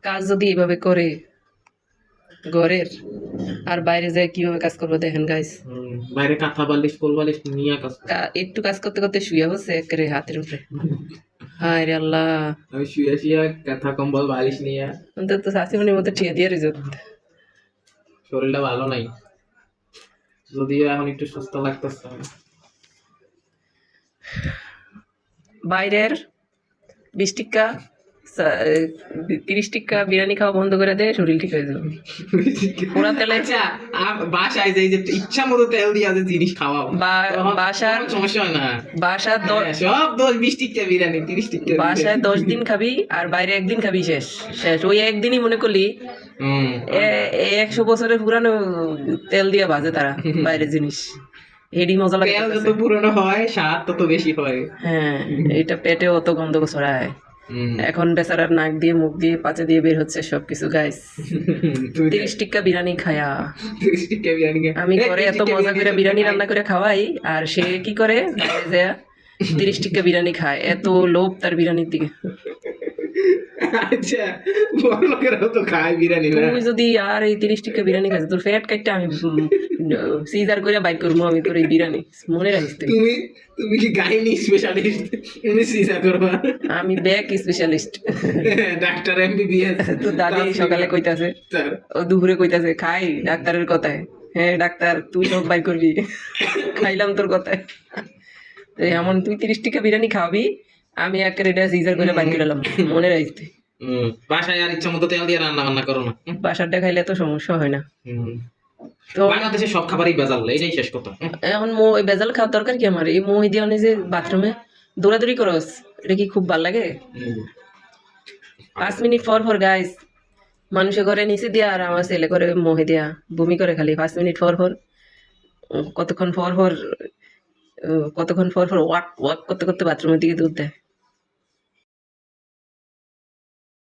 কাজ যদি এভাবে করে ঘরের, আর বাইরে যায় কিভাবে কাজ করবো দেখেন গাইস। বাইরে কাঁথা বালিশ কোল বালিশ নিয়ে কাজ করে। একটু কাজ করতে করতে শুয়ে বসে একেবারে হাতের উপরে। হায় রে আল্লাহ, আমি শুয়ে শুয়ে কাঁথা কম্বল বালিশ নিয়ে। অন্তত শাশুড়ির মতো ঠিয়া দিয়ে রেজত। শরীরটা ভালো নাই, যদিও এখন একটু সুস্থ লাগতেছে। বাইরের 20 টিক্কা 30 টিক্কা বিরিয়ানি খাওয়া বন্ধ করে দে, শরীর ঠিক হয়ে যাবে। পোড়া তেলে আচ্ছা, বাসায় যে ইচ্ছা মতো তেল দিয়া যে জিনিস খাওয়া, বাসার সমস্যা হয় না। বাসার সব 10-20 টিকা বিরিয়ানি 30 টিকা বাসায় 10 দিন খাবি আর বাইরে একদিন খাবি, শেষ শেষ। ওই একদিনই মনে করলি 100 বছরের পুরানো তেল দিয়ে ভাজে তারা বাইরে জিনিস, হেডি মজা লাগে। তেল যত পুরনো হয় স্বাদ তত বেশি হয়। হ্যাঁ, এটা পেটে অত গন্ধ ছড়ায়। এখন বেচারার নাক দিয়ে মুখ দিয়ে পাচে দিয়ে বের হচ্ছে সবকিছু গাইস। 30 টিক্কা বিরিয়ানি খায়া আমি ঘরে এত মজা করে বিরিয়ানি রান্না করে খাওয়াই, আর সে কি করে 30 টিক্কা বিরিয়ানি খায়। এত লোভ তার বিরিয়ানির দিকে। আচ্ছা, বড় লোকেরাও তো খায় বিরিয়ানি না? তুই যদি আর এই 30 টিক্কা বিরিয়ানি খাস, তোর ফ্যাট কাটতে আমি সিজার করে বাইর করবো আমি তোর এই বিরিয়ানি, মনে রাখিস তুই। তুমি কি গাইনি স্পেশালিস্ট? তুমি সিজার করবা? আমি ব্যাক স্পেশালিস্ট। Doctor MBBS. তো দাদি সকালে কইতাছে, ও দুপুরে কইতাছে খাই ডাক্তারের কথায়। হ্যাঁ ডাক্তার, তুই সব বাই করবি, খাইলাম তোর কথায়। তো এমন তুই 30 টিক্কা বিরিয়ানি খাওয়াবি, আমি একটা রেডা সিজার করে বাইর করে এলাম, মনে রাখিস তুই। বাসায় আর ইচ্ছা মতো তেল দিয়ে রান্না বান্না করো না। বাসারটা খাইলে তো সমস্যা হয় না। তো বাংলাদেশে সব খাবারই ভেজাল, এটাই শেষ কথা। এখন ভেজাল খাওয়ার দরকার কি আমার? এই মই দিয়ে যে বাথরুমে দৌড়াদৌড়ি করস, এটা কি খুব ভাল লাগে? 5 মিনিট পর পর গাইস, মানুষের ঘরে নিচে দিয়া আর আমার ছেলে করে মোহে দিয়া বমি করে খালি 5 মিনিট পর পর। কতক্ষণ পর পর ওয়াক ওয়াক করতে করতে বাথরুমের দিকে দৌড় দেয়।